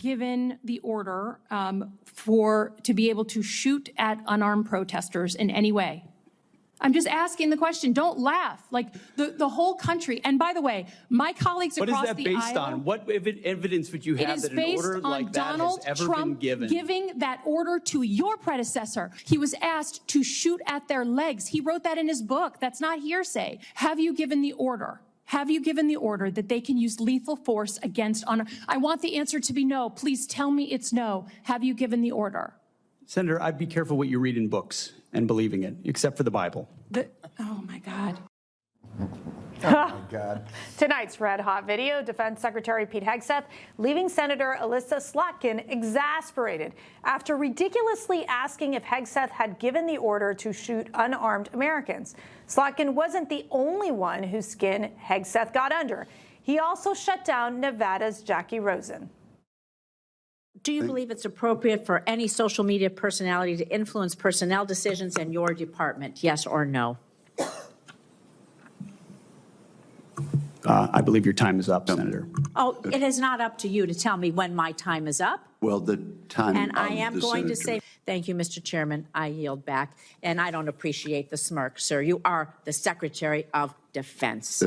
given the order to be able to shoot at unarmed protesters in any way? I'm just asking the question. Don't laugh. Like the whole country. And by the way, my colleagues across the aisle. What is that based on? What evidence would you have that an order like that has ever been given? It is based on Donald Trump giving that order to your predecessor. He was asked to shoot at their legs. He wrote that in his book. That's not hearsay. Have you given the order? Have you given the order that they can use lethal force against honor? I want the answer to be no. Please tell me it's no. Have you given the order? Senator, I'd be careful what you read in books and believing it, except for the Bible. Oh, my God. Oh, my God. Tonight's red hot video, Defense Secretary Pete Hegseth leaving Senator Elissa Slotkin exasperated after ridiculously asking if Hegseth had given the order to shoot unarmed Americans. Slotkin wasn't the only one whose skin Hegseth got under. He also shut down Nevada's Jackie Rosen. Do you believe it's appropriate for any social media personality to influence personnel decisions in your department? Yes or no? I believe your time is up, Senator. Oh, it is not up to you to tell me when my time is up. Well, the time And I am the going senator. to say, thank you, Mr. Chairman. I yield back. And I don't appreciate the smirk, sir. You are the Secretary of Defense.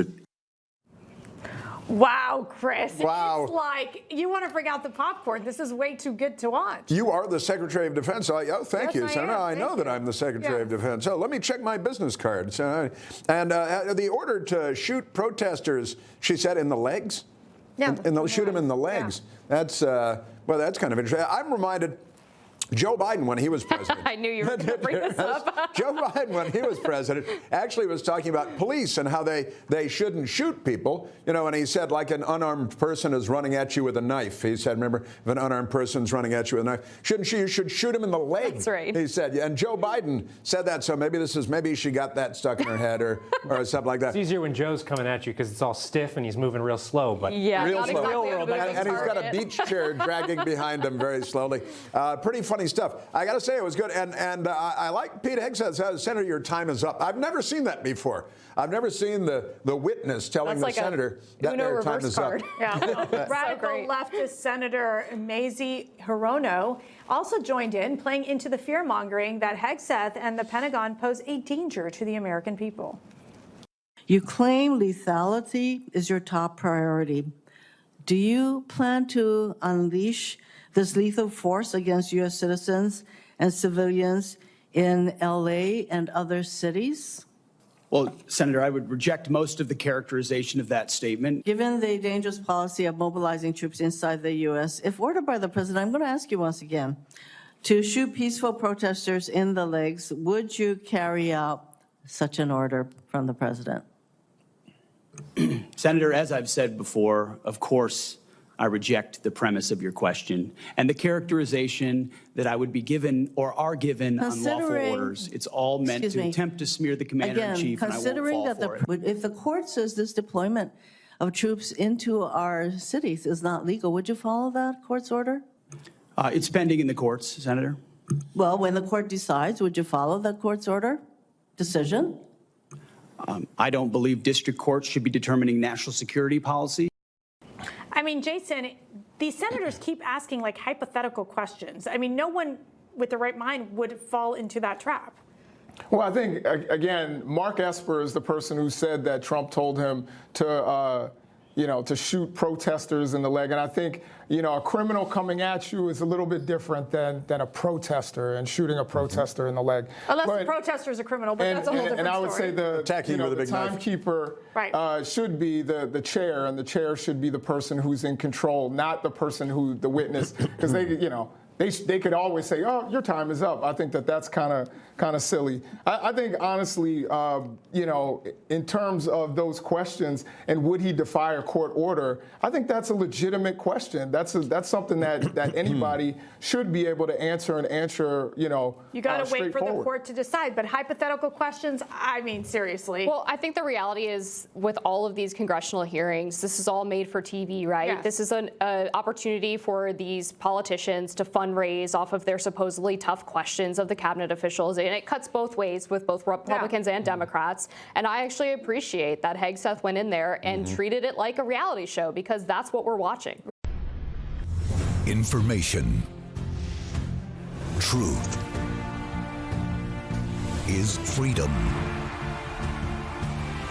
Wow, Chris. Wow. It's like you want to bring out the popcorn. This is way too good to watch. You are the Secretary of Defense. Oh, thank Yes, you, I Senator. am. I know Thank that you. I'm the Secretary of Yes. Defense. So let me check my business card. The order to shoot protesters, she said, in the legs? Yeah. Shoot them in the legs. Yeah. That's kind of interesting. I'm reminded Joe Biden, when he was president. I knew you were going to bring this up. Joe Biden, when he was president, actually was talking about police and how they shouldn't shoot people. You know, and he said, like an unarmed person is running at you with a knife. He said, remember, if an unarmed person's running at you with a knife, you should shoot him in the leg. That's right. He said, and Joe Biden said that. So maybe she got that stuck in her head or something like that. It's easier when Joe's coming at you because it's all stiff and he's moving real slow. But Yeah, real not slow. exactly a moving And he's got a target. beach chair dragging behind him very slowly. Pretty funny stuff. I got to say, it was good. And I like Pete Hegseth. Senator, your time is up. I've never seen that before. I've never seen the witness telling the senator that their time is up. Yeah. Radical leftist Senator Mazie Hirono also joined in, playing into the fear-mongering that Hegseth and the Pentagon pose a danger to the American people. You claim lethality is your top priority. Do you plan to unleash this lethal force against U.S. citizens and civilians in L.A. and other cities? Well, Senator, I would reject most of the characterization of that statement. Given the dangerous policy of mobilizing troops inside the U.S., if ordered by the president, I'm going to ask you once again, to shoot peaceful protesters in the legs, would you carry out such an order from the president? Senator, as I've said before, of course, I reject the premise of your question and the characterization that I would be given or are given unlawful orders. It's all meant to attempt to smear the commander-in-chief, and I won't fall for it. If the court says this deployment of troops into our cities is not legal, would you follow that court's order? It's pending in the courts, Senator. Well, when the court decides, would you follow that court's order decision? I don't believe district courts should be determining national security policy. I mean, Jason, these senators keep asking like hypothetical questions. I mean, no one with the right mind would fall into that trap. Well, I think, again, Mark Esper is the person who said that Trump told him to shoot protesters in the leg. And I think, a criminal coming at you is a little bit different than a protester and shooting a protester in the leg. Unless the protester is a criminal, but that's a whole different story. And I would say the timekeeper should be the chair, and the chair should be the person who's in control, not the person who the witness, because they could always say, "Oh, your time is up." I think that's kind of silly. I think honestly, in terms of those questions and would he defy a court order, I think that's a legitimate question. That's something that anybody should be able to answer and answer. You got to wait for the court to decide. But hypothetical questions, I mean, seriously. Well, I think the reality is, with all of these congressional hearings, this is all made for TV, right? Yes. This is an opportunity for these politicians to fundraise off of their supposedly tough questions of the cabinet officials. And it cuts both ways with both Republicans and Democrats. And I actually appreciate that Hegseth went in there and treated it like a reality show, because that's what we're watching. Information. Truth is freedom.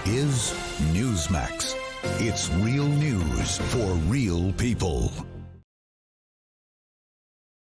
Is Newsmax. It's real news for real people.